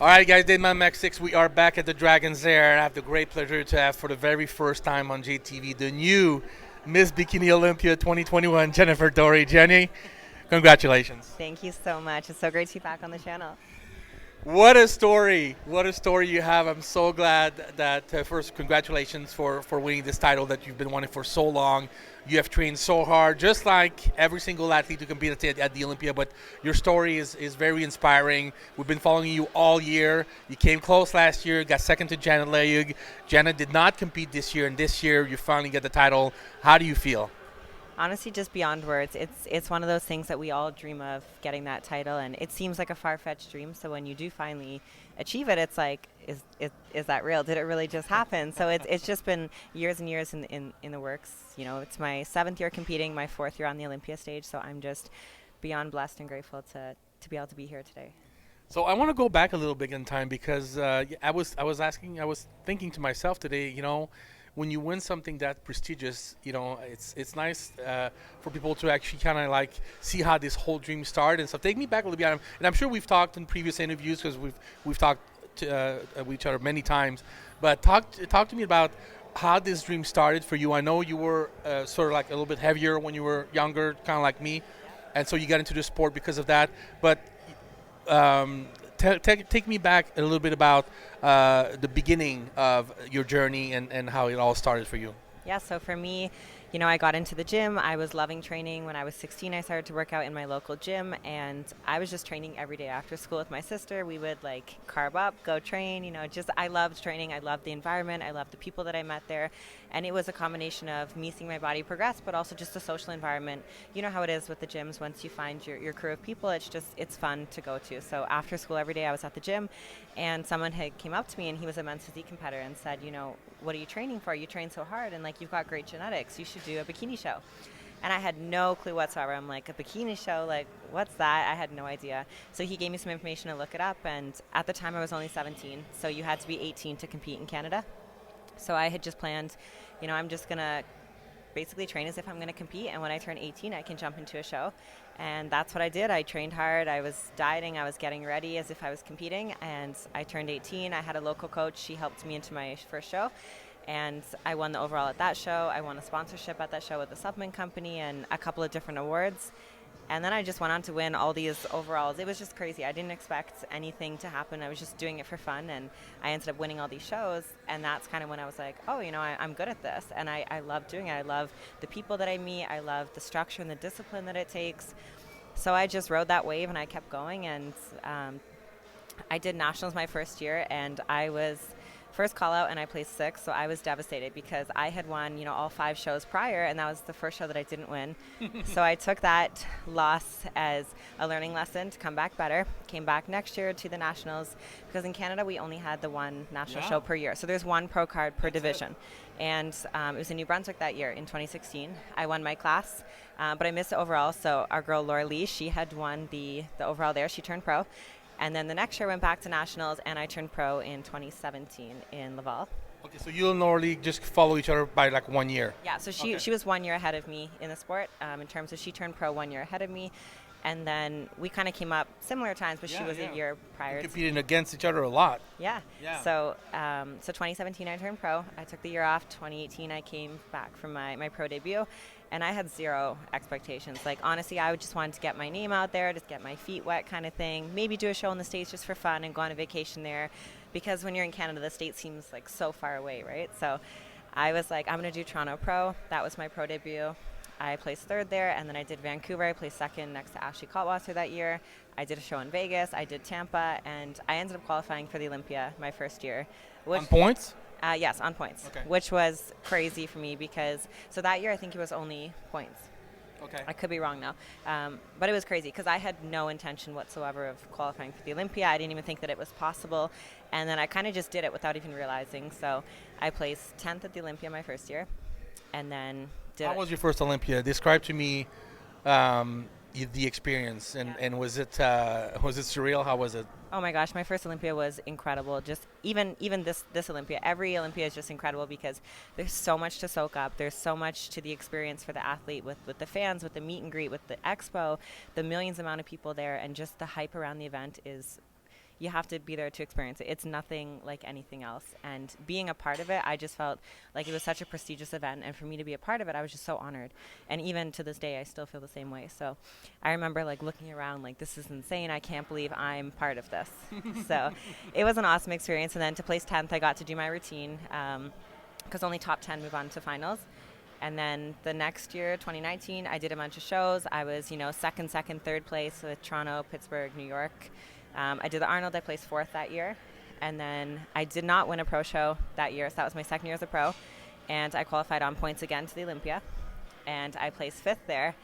All right, guys, Dave Max 6. We are back at the Dragon's Lair. I have the great pleasure to have for the very first time on JTV the new Miss Bikini Olympia 2021, Jennifer Dorie. Jenny, congratulations. Thank you so much. It's so great to be back on the channel. What a story. What a story you have. I'm so glad that, first, congratulations for winning this title that you've been wanting for so long. You have trained so hard, just like every single athlete who competed at the Olympia, but your story is very inspiring. We've been following you all year. You came close last year, got second to Janet Layug. Janet did not compete this year, and this year you finally get the title. How do you feel? Honestly, just beyond words. It's one of those things that we all dream of, getting that title, and it seems like a far-fetched dream. So when you do finally achieve it, it's like, is that real? Did it really just happen? So it's just been years and years in the works. You know, it's my 7th year competing, my 4th year on the Olympia stage. So I'm just beyond blessed and grateful to be able to be here today. So I want to go back a little bit in time because I was thinking to myself today, when you win something that prestigious, it's nice for people to actually kind of like see how this whole dream started and stuff. Take me back a little bit, and I'm sure we've talked in previous interviews because we've talked to with each other many times. But talk to me about how this dream started for you. I know you were sort of like a little bit heavier when you were younger, kind of like me, and so you got into the sport because of that. But take me back a little bit about the beginning of your journey and how it all started for you. Yeah, so for me, I got into the gym. I was loving training. When I was 16, I started to work out in my local gym, and I was just training every day after school with my sister. We would like carb up, go train, just I loved training. I loved the environment. I loved the people that I met there. And it was a combination of me seeing my body progress, but also just the social environment. You know how it is with the gyms. Once you find your crew of people, it's fun to go to. So after school every day I was at the gym, and someone had came up to me, and he was a men's physique competitor, and said, what are you training for? You train so hard, and like you've got great genetics. You should do a bikini show. And I had no clue whatsoever. I'm like, a bikini show? Like, what's that? I had no idea. So he gave me some information to look it up, and at the time I was only 17, so you had to be 18 to compete in Canada. So I had just planned, I'm just going to basically train as if I'm going to compete, and when I turn 18 I can jump into a show. And that's what I did. I trained hard. I was dieting. I was getting ready as if I was competing, and I turned 18. I had a local coach. She helped me into my first show, and I won the overall at that show. I won a sponsorship at that show with the supplement company and a couple of different awards. And then I just went on to win all these overalls. It was just crazy. I didn't expect anything to happen. I was just doing it for fun, and I ended up winning all these shows. And that's kind of when I was like, oh, I'm good at this. And I love doing it. I love the people that I meet. I love the structure and the discipline that it takes. So I just rode that wave, and I kept going. And I did nationals my first year, and I was first call out, and I placed 6th, so I was devastated because I had won, all 5 shows prior, and that was the first show that I didn't win. So I took that loss as a learning lesson to come back better. Came back next year to the nationals, because in Canada we only had the one national show per year. So there's one pro card per division. And it was in New Brunswick that year in 2016. I won my class, but I missed the overall. So our girl Laura Lee, she had won the overall there. She turned pro. And then the next year went back to nationals, and I turned pro in 2017 in Laval. Okay, so you and Norley just follow each other by like 1 year. Yeah, so she was 1 year ahead of me in the sport, in terms of she turned pro 1 year ahead of me. And then we kind of came up similar times, but she was a year prior. Competing against each other a lot. Yeah. So 2017 I turned pro. I took the year off. 2018 I came back from my pro debut, and I had zero expectations. Like, honestly, I just wanted to get my name out there, just get my feet wet kind of thing. Maybe do a show in the States just for fun and go on a vacation there, because when you're in Canada, the States seems like so far away, right? So I was like, I'm going to do Toronto Pro. That was my pro debut. I placed 3rd there, and then I did Vancouver. I placed 2nd next to Ashley Kaltwasser that year. I did a show in Vegas. I did Tampa, and I ended up qualifying for the Olympia my first year. On points? Yes, on points, okay. Which was crazy for me because, so that year I think it was only points. Okay. I could be wrong now. But it was crazy because I had no intention whatsoever of qualifying for the Olympia. I didn't even think that it was possible. And then I kind of just did it without even realizing. So I placed 10th at the Olympia my first year, and then How was your first Olympia? Describe to me the experience, and was it surreal? How was it? Oh my gosh, my first Olympia was incredible. Just even this Olympia, every Olympia is just incredible because there's so much to soak up. There's so much to the experience for the athlete, with the fans, with the meet and greet, with the expo, the millions amount of people there, and just the hype around the event is, you have to be there to experience it. It's nothing like anything else. And being a part of it, I just felt like it was such a prestigious event. And for me to be a part of it, I was just so honored. And even to this day, I still feel the same way. So I remember like looking around like, this is insane. I can't believe I'm part of this. So it was an awesome experience. And then to place 10th, I got to do my routine because only top 10 move on to finals. And then the next year, 2019, I did a bunch of shows. I was, second, third place with Toronto, Pittsburgh, New York. I did the Arnold. I placed 4th that year. And then I did not win a pro show that year. So that was my second year as a pro. And I qualified on points again to the Olympia. And I placed 5th there.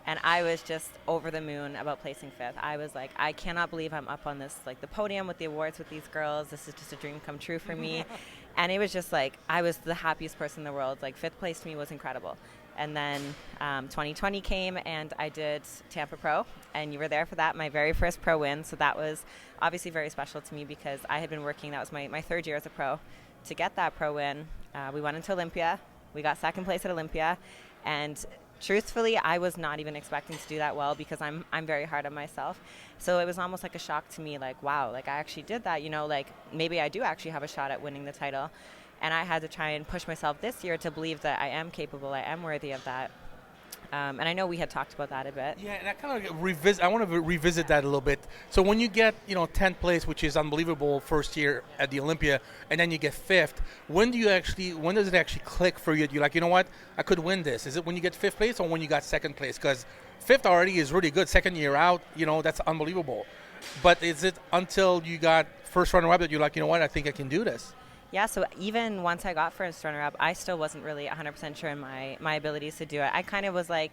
And I was just over the moon about placing 5th. I was like, I cannot believe I'm up on this, like the podium with the awards with these girls. This is just a dream come true for me. And it was just like, I was the happiest person in the world. Like 5th place to me was incredible. And then 2020 came and I did Tampa Pro, and you were there for that, my very first pro win. So that was obviously very special to me because I had been working, that was my 3rd year as a pro, to get that pro win. We went into Olympia. We got 2nd place at Olympia. And truthfully, I was not even expecting to do that well because I'm very hard on myself. So it was almost like a shock to me, like, wow, like I actually did that, like maybe I do actually have a shot at winning the title. And I had to try and push myself this year to believe that I am capable, I am worthy of that. And I know we had talked about that a bit. Yeah, and I kind of I want to revisit that a little bit. So when you get, 10th place, which is unbelievable first year at the Olympia, and then you get 5th, when does it actually click for you? You're like, you know what, I could win this. Is it when you get 5th place or when you got 2nd place? Because 5th already is really good. 2nd year out, that's unbelievable. But is it until you got first runner-up that you're like, you know what, I think I can do this? Yeah, so even once I got first runner-up, I still wasn't really 100% sure in my abilities to do it. I kind of was like,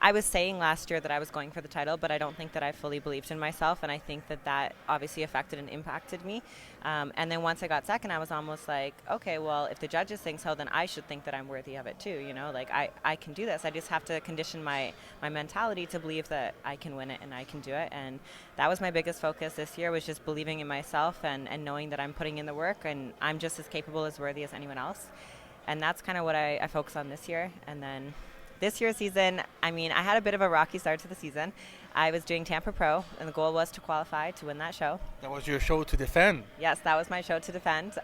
I was saying last year that I was going for the title, but I don't think that I fully believed in myself, and I think that obviously affected and impacted me. And then once I got 2nd, I was almost like, okay, well, if the judges think so, then I should think that I'm worthy of it too, like I can do this. I just have to condition my mentality to believe that I can win it and I can do it. And that was my biggest focus this year, was just believing in myself and knowing that I'm putting in the work and I'm just as capable as worthy as anyone else. And that's kind of what I focus on this year. And then this year's season, I had a bit of a rocky start to the season. I was doing Tampa Pro, and the goal was to qualify to win that show. That was your show to defend. Yes, that was my show to defend.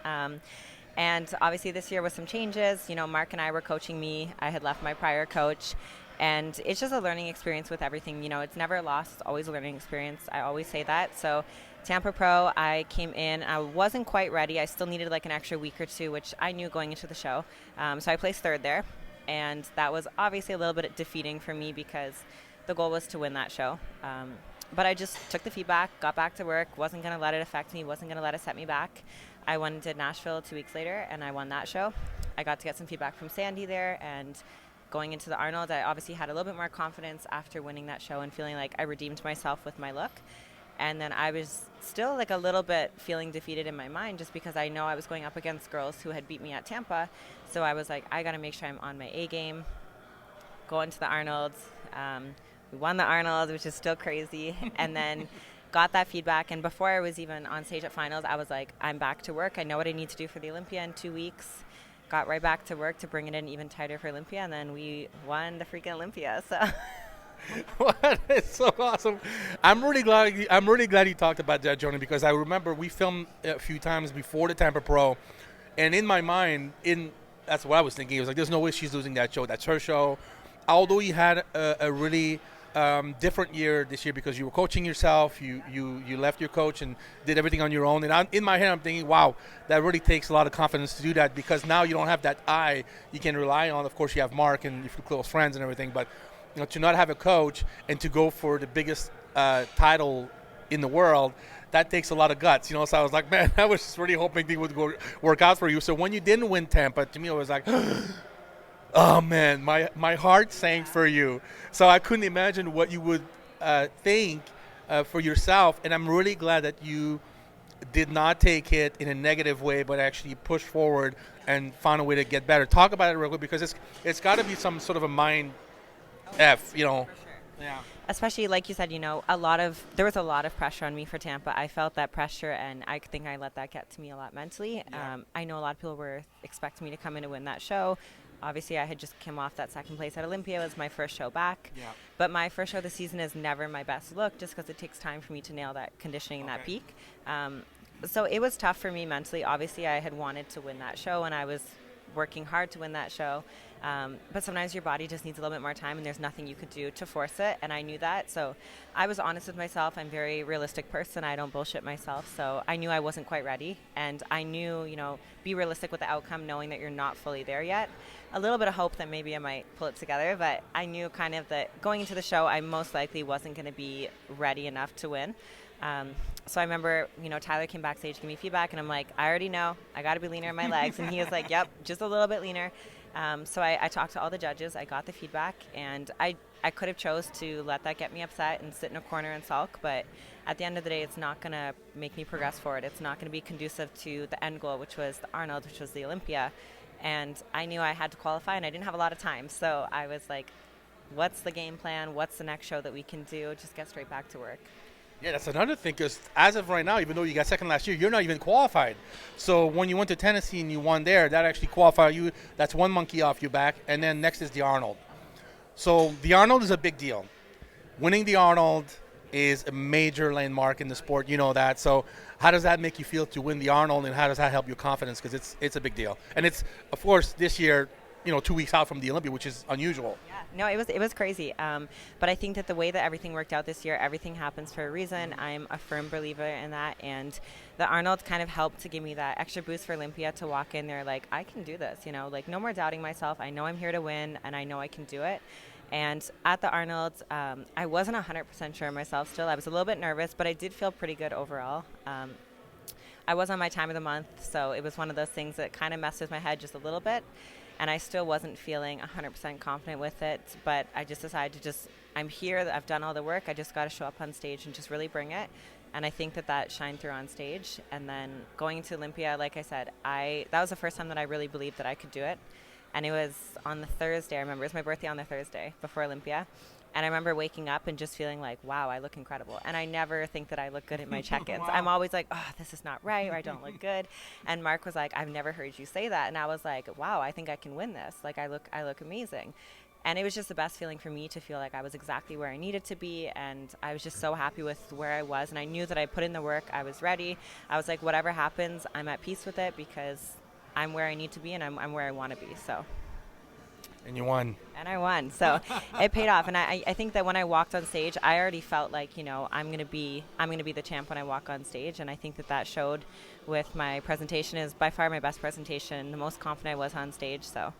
And obviously this year with some changes, Mark and I were coaching me. I had left my prior coach. And it's just a learning experience with everything. It's never a loss. It's always a learning experience. I always say that. So Tampa Pro, I came in. I wasn't quite ready. I still needed like an extra week or two, which I knew going into the show. So I placed 3rd there. And that was obviously a little bit defeating for me because the goal was to win that show. But I just took the feedback, got back to work, wasn't going to let it affect me, wasn't going to let it set me back. I went and did Nashville 2 weeks later, and I won that show. I got to get some feedback from Sandy there, and going into the Arnold, I obviously had a little bit more confidence after winning that show and feeling like I redeemed myself with my look. And then I was still like a little bit feeling defeated in my mind just because I know I was going up against girls who had beat me at Tampa. So I was like, I got to make sure I'm on my A game. Go into the Arnolds. We won the Arnold, which is still crazy. And then got that feedback. And before I was even on stage at finals, I was like, I'm back to work. I know what I need to do for the Olympia in 2 weeks. Got right back to work to bring it in even tighter for Olympia. And then we won the freaking Olympia. So... What? It's so awesome. I'm really glad you talked about that, Joni, because I remember we filmed a few times before the Tampa Pro, and in my mind, that's what I was thinking. It was like, there's no way she's losing that show. That's her show. Although you had a really different year this year because you were coaching yourself, you left your coach and did everything on your own. And in my head, I'm thinking, wow, that really takes a lot of confidence to do that because now you don't have that eye you can rely on. Of course, you have Mark and your close friends and everything, but to not have a coach and to go for the biggest title in the world, that takes a lot of guts, So I was like, man, I was just really hoping things would work out for you. So when you didn't win Tampa, to me, I was like, oh, man, my heart sank for you. So I couldn't imagine what you would think for yourself. And I'm really glad that you did not take it in a negative way, but actually push forward and find a way to get better. Talk about it real quick because it's got to be some sort of a mind F, For sure. Yeah. Especially, like you said, there was a lot of pressure on me for Tampa. I felt that pressure, and I think I let that get to me a lot mentally. Yeah. I know a lot of people were expecting me to come in and win that show. Obviously, I had just come off that second place at Olympia. It was my first show back. Yeah. But my first show of the season is never my best look just because it takes time for me to nail that conditioning and that peak. So it was tough for me mentally. Obviously, I had wanted to win that show, and I was working hard to win that show. But sometimes your body just needs a little bit more time, and there's nothing you could do to force it, and I knew that. So I was honest with myself. I'm a very realistic person. I don't bullshit myself. So I knew I wasn't quite ready, and I knew, be realistic with the outcome, knowing that you're not fully there yet. A little bit of hope that maybe I might pull it together, but I knew kind of that going into the show, I most likely wasn't going to be ready enough to win. So I remember, Tyler came backstage to give me feedback, and I'm like, I already know, I got to be leaner in my legs. And he was like, yep, just a little bit leaner. So I talked to all the judges, I got the feedback, and I could have chose to let that get me upset and sit in a corner and sulk, but at the end of the day, it's not going to make me progress forward. It's not going to be conducive to the end goal, which was the Arnold, which was the Olympia. And I knew I had to qualify, and I didn't have a lot of time. So I was like, what's the game plan? What's the next show that we can do? Just get straight back to work. Yeah, that's another thing, because as of right now, even though you got second last year, you're not even qualified. So when you went to Tennessee and you won there, that actually qualified you. That's one monkey off your back. And then next is the Arnold. So the Arnold is a big deal. Winning the Arnold is a major landmark in the sport. You know that. So how does that make you feel to win the Arnold, and how does that help your confidence? Because it's a big deal. And it's, of course, this year, 2 weeks out from the Olympia, which is unusual. Yeah, no, it was crazy. But I think that the way that everything worked out this year, everything happens for a reason. I'm a firm believer in that. And the Arnold kind of helped to give me that extra boost for Olympia to walk in there like, I can do this, like no more doubting myself. I know I'm here to win, and I know I can do it. And at the Arnold, I wasn't 100% sure of myself still. I was a little bit nervous, but I did feel pretty good overall. I was on my time of the month, so it was one of those things that kind of messed with my head just a little bit. And I still wasn't feeling 100% confident with it, but I just decided to I'm here, I've done all the work, I just got to show up on stage and just really bring it. And I think that shined through on stage. And then going to Olympia, like I said, that was the first time that I really believed that I could do it. And it was on the Thursday, I remember, it was my birthday on the Thursday before Olympia. And I remember waking up and just feeling like, wow, I look incredible. And I never think that I look good at my check-ins. Wow. I'm always like, oh, this is not right, or I don't look good. And Mark was like, I've never heard you say that. And I was like, wow, I think I can win this. Like, I look amazing. And it was just the best feeling for me to feel like I was exactly where I needed to be. And I was just so happy with where I was. And I knew that I put in the work. I was ready. I was like, whatever happens, I'm at peace with it, because I'm where I need to be, and I'm where I want to be. So. And you won. And I won. So it paid off. And I think that when I walked on stage, I already felt like, I'm going to be the champ when I walk on stage. And I think that showed with my presentation. Is by far my best presentation, the most confident I was on stage. So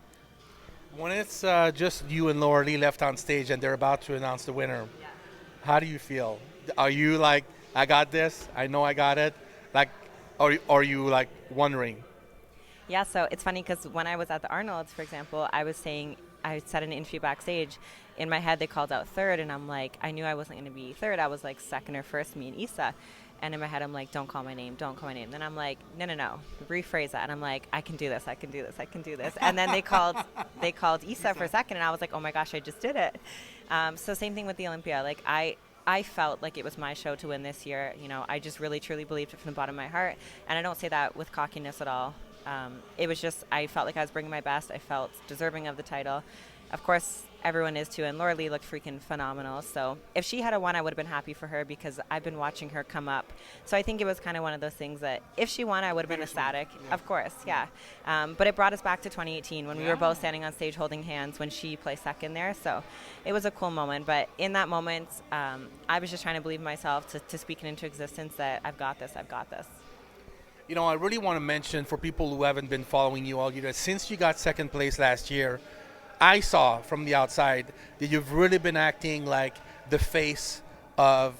when it's just you and Laura left on stage and they're about to announce the winner, how do you feel? Are you like, I got this, I know I got it? Like, are you like wondering? Yeah, so it's funny because when I was at the Arnold's, for example, I said in an interview backstage, in my head they called out third, and I'm like, I knew I wasn't going to be third. I was like second or first, me and Issa. And in my head, I'm like, don't call my name. Then I'm like, no, rephrase that. And I'm like, I can do this. And then they called Issa for a second, and I was like, oh my gosh, I just did it. So same thing with the Olympia. Like I felt like it was my show to win this year. I just really, truly believed it from the bottom of my heart. And I don't say that with cockiness at all. It was just, I felt like I was bringing my best. I felt deserving of the title. Of course, everyone is too, and Laura Lee looked freaking phenomenal. So if she had won, I would have been happy for her, because I've been watching her come up. So I think it was kind of one of those things that if she won, I would have been ecstatic. Yeah. Of course, yeah. But it brought us back to 2018 when we were both standing on stage holding hands when she placed second there. So it was a cool moment. But in that moment, I was just trying to believe myself to speak it into existence that I've got this. I really want to mention, for people who haven't been following you all year, since you got second place last year, I saw from the outside that you've really been acting like the face of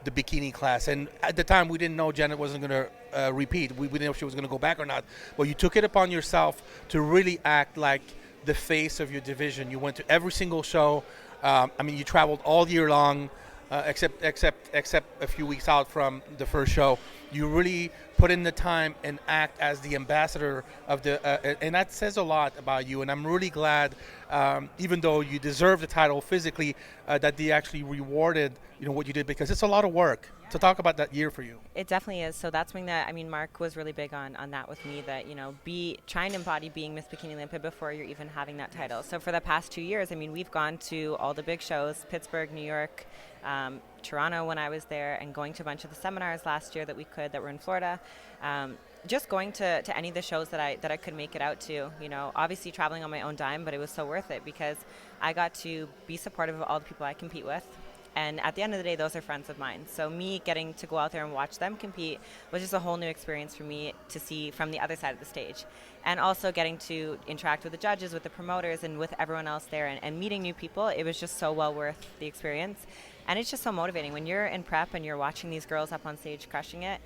the bikini class. And at the time, we didn't know Janet wasn't going to repeat. We didn't know if she was going to go back or not. But you took it upon yourself to really act like the face of your division. You went to every single show. You traveled all year long, except a few weeks out from the first show. You really put in the time and act as the ambassador of and that says a lot about you. And I'm really glad, even though you deserve the title physically, that they actually rewarded, what you did, because it's a lot of work. To talk about that year for you. It definitely is. So that's something that, I mean, Mark was really big on that with me, that, be try and embody being Miss Bikini Olympia before you're even having that title. So for the past 2 years, I mean, we've gone to all the big shows, Pittsburgh, New York, Toronto when I was there, and going to a bunch of the seminars last year that were in Florida. Just going to any of the shows that I could make it out to, obviously traveling on my own dime, but it was so worth it because I got to be supportive of all the people I compete with. And at the end of the day, those are friends of mine. So me getting to go out there and watch them compete was just a whole new experience for me to see from the other side of the stage. And also getting to interact with the judges, with the promoters, and with everyone else there, and meeting new people. It was just so well worth the experience. And it's just so motivating. When you're in prep and you're watching these girls up on stage crushing it,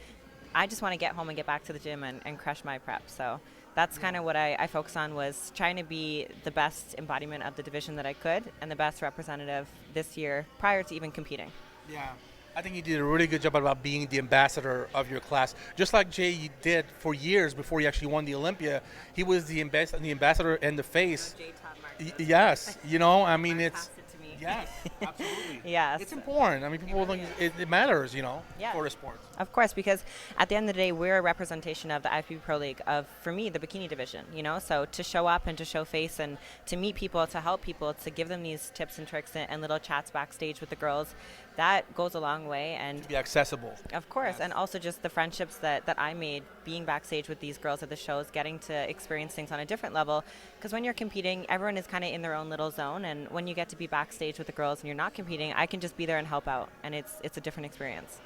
I just want to get home and get back to the gym and crush my prep. So that's kind of what I focus on, was trying to be the best embodiment of the division that I could and the best representative this year prior to even competing. Yeah. I think you did a really good job about being the ambassador of your class. Just like Jay did for years before he actually won the Olympia. He was the ambassador and the face. Jay taught Mark. Yes. I mean, Mark it's... passed it to me. Yes, absolutely. Yes. It's important. I mean, people think it matters, Yeah. for the sport. Of course, because at the end of the day, we're a representation of the IFBB Pro League, for me, the bikini division, So to show up and to show face and to meet people, to help people, to give them these tips and tricks and little chats backstage with the girls, that goes a long way. And To be accessible. of course, Yes. and also just the friendships that I made being backstage with these girls at the shows, getting to experience things on a different level. Because when you're competing, everyone is kind of in their own little zone, and when you get to be backstage with the girls and you're not competing, I can just be there and help out, and it's a different experience.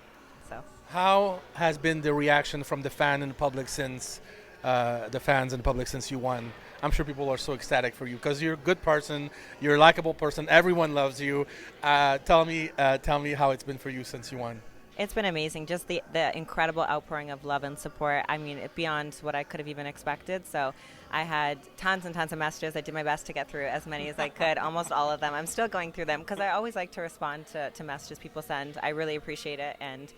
So. How has been the reaction from the fans and the public since you won? I'm sure people are so ecstatic for you because you're a good person, you're a likable person, everyone loves you. Tell me how it's been for you since you won. It's been amazing, just the incredible outpouring of love and support. I mean, beyond what I could have even expected. So I had tons and tons of messages. I did my best to get through as many as I could, almost all of them. I'm still going through them because I always like to respond to messages people send. I really appreciate it, and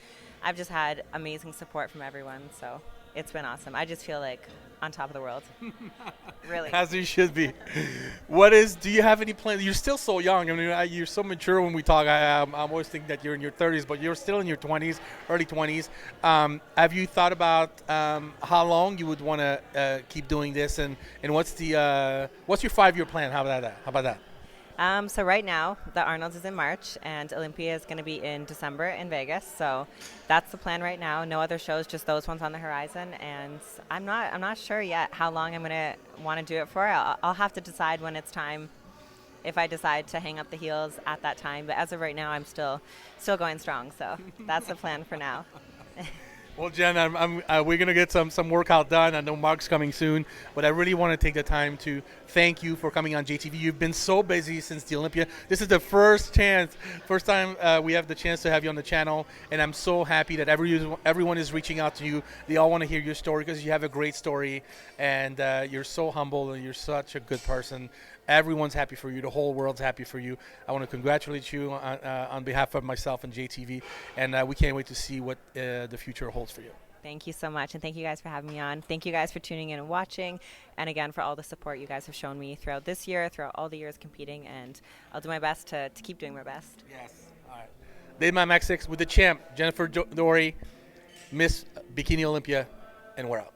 I've just had amazing support from everyone. So it's been awesome. I just feel like on top of the world. Really. As you should be. Do you have any plans? You're still so young. I mean, you're so mature when we talk. I'm always thinking that you're in your 30s, but you're still in your 20s, early 20s. Have you thought about how long you would want to keep doing this, and what's your 5-year plan? How about that? So right now, the Arnold is in March, and Olympia is going to be in December in Vegas. So that's the plan right now. No other shows, just those ones on the horizon. And I'm not sure yet how long I'm going to want to do it for. I'll have to decide when it's time, if I decide to hang up the heels at that time. But as of right now, I'm still going strong. So that's the plan for now. Well, Jenn, we're going to get some workout done. I know Mark's coming soon, but I really want to take the time to thank you for coming on JTV. You've been so busy since the Olympia. This is the first time we have the chance to have you on the channel, and I'm so happy that everyone is reaching out to you. They all want to hear your story because you have a great story, and you're so humble, and you're such a good person. Everyone's happy for you. The whole world's happy for you. I want to congratulate you on behalf of myself and JTV, and we can't wait to see what the future holds for you. Thank you so much, and thank you guys for having me on. Thank you guys for tuning in and watching, and again for all the support you guys have shown me throughout this year, throughout all the years competing, and I'll do my best to keep doing my best. Yes. All right. Dave my Max 6 with the champ, Jennifer Dorie, Miss Bikini Olympia, and we're out.